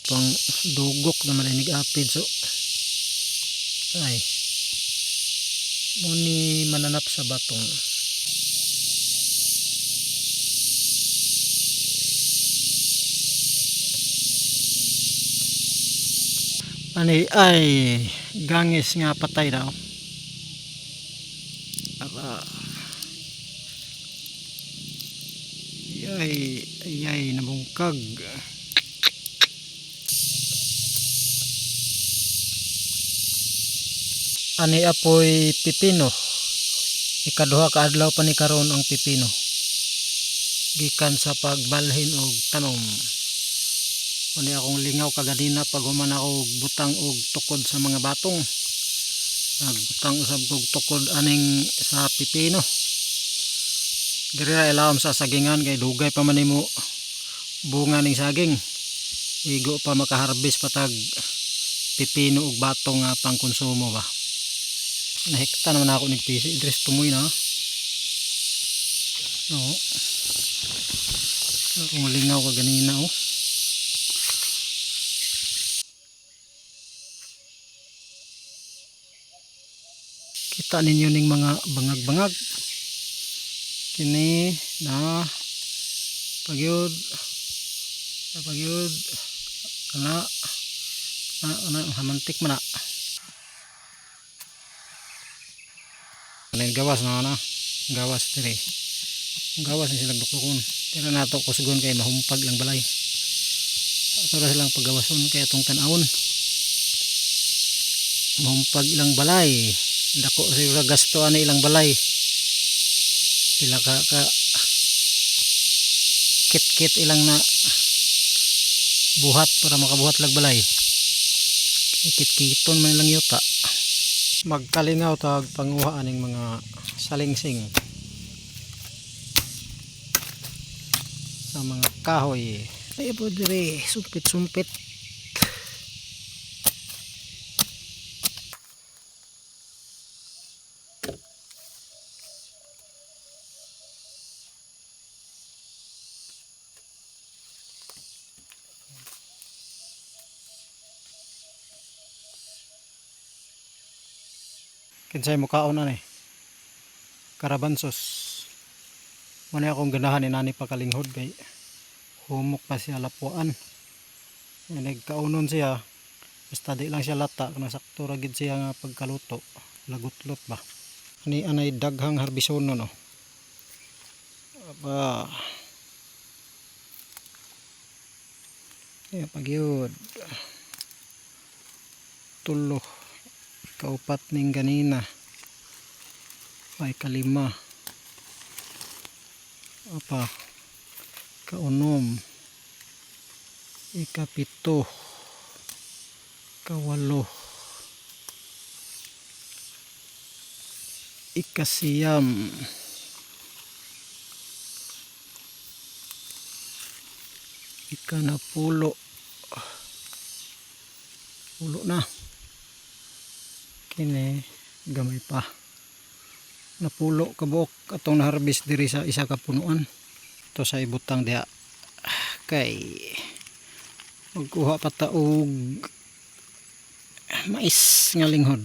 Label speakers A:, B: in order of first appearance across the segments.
A: pang dugok na malinig apid. So ay muni mananap sa batong. Ani ay gangis nga patay daw. Aba ay nabungkag. Ani apoy pipino. Ikaduha ka adlaw pa ni karon ang pipino. Gikan sa pagbalhin og tanom. Ani akong lingaw kagadina pag human ako butang og tukod sa mga batong. Nagbutang usab kog tukod aning sa pipino. Diri ra ilawom sa sagingan kay dugay pa man nimo bunga ning saging. Igo pa makaharbis patag pipino ug batong nga pangkonsumo ba. Nahikta naman ako nagpisi dress tumoy na. Oo. Akong lingaw kaganina oh. Kita ninyo ning mga bangag-bangag. Kini na pagyud kana hamantik man na. Ano gawas na gawas dire. Gawas ni sila dukdukon. Pero nato kusgon kay mahumpag lang balay. Ato ra silang paggawason kay atong tan-awon. Mahumpag ilang balay. Dako siguro gasto ani ilang balay. Pila ka kit ilang na buhat para makabuhat lag balay. Kit-kiton man lang yuta. Magkalingaw tag panguha aning mga salingsing sa mga kahoy. Ay po dire sumpit-sumpit. Kinsay mukaon na ni Karabansos. Muna akong ganahan ni nani pakalinghod kay humok pa siya lapuan. Nagkaunon siya basta di lang siya lata kung sakto ra gid siya nga pagkaluto lagutlot ba. Ani anay daghang harbisono no. Aba pagyud tulo kaupat ning ganina ay kalima apa kaunom ikapito kawalo ikasiyam ikanapulo pulo na. Kini gamay pa napulo kabuok atong na-harvest diri sa isa ka punuan. Ito sa ibutang diha kay magkuha pa ta og mais nga linghod.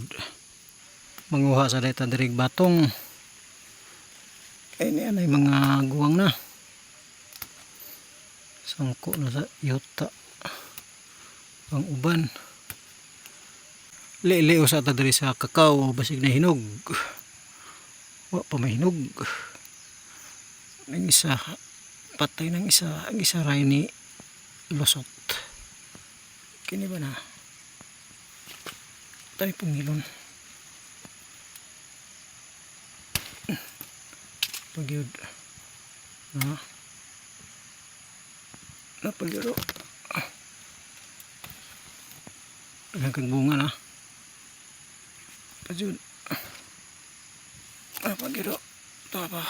A: Manguha sa dayta diri batong kay ni anay mga guwang na sangko na sa yuta pang uban. Lilio sa ta diri sa kakao basig na hinog. Wa pa mahinog. Ang isa patay ng isa, ang isa ray ni losot. Kini ba na? Tayo pangilon. Pagyud. Napagyuro. Daghang bunga na. Pagyud. Pagyuro. Ito pa.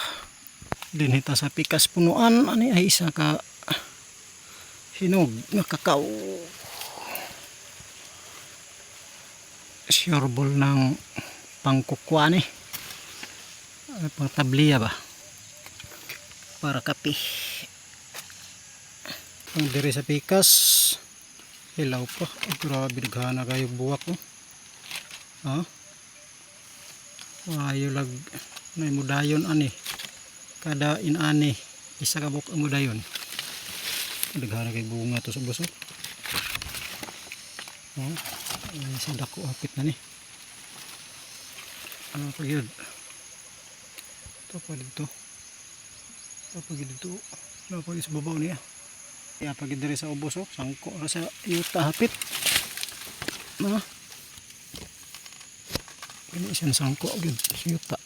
A: Dinita sa pikas punuan. Ani ay isa ka hinog nga kakao. Sureball ng pangkukwa ni. Pang tabliya ba? Para kape. Ang diri sa pikas Hilaw pa. Ay, grabe, naghana kayo buwak ko. Ha? Ayo lag na mudayon ani. Kada inani isa ka buk mudayon. Naghana kay bunga to sa buso. Oh, ay sa dako hapit na ni. Ano pa gyud? Ito pa dito. Ito pa dito. Ano pa sa babaw niya? Kaya pag dire sa ubos oh, sangko ra sa yuta hapit. Na. Ini isang sangko gyud sa yuta.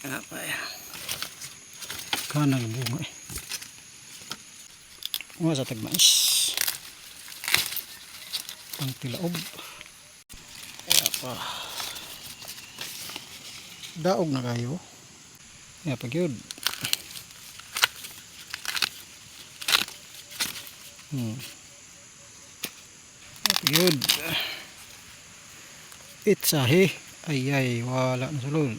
A: Apa ya? Kanang bunga eh. Mga sa tagmais. Pang tilaob. Apa? Daog na kayo. Ya pag yun. Yun. Itsahe. Ay ay, wala na sulod.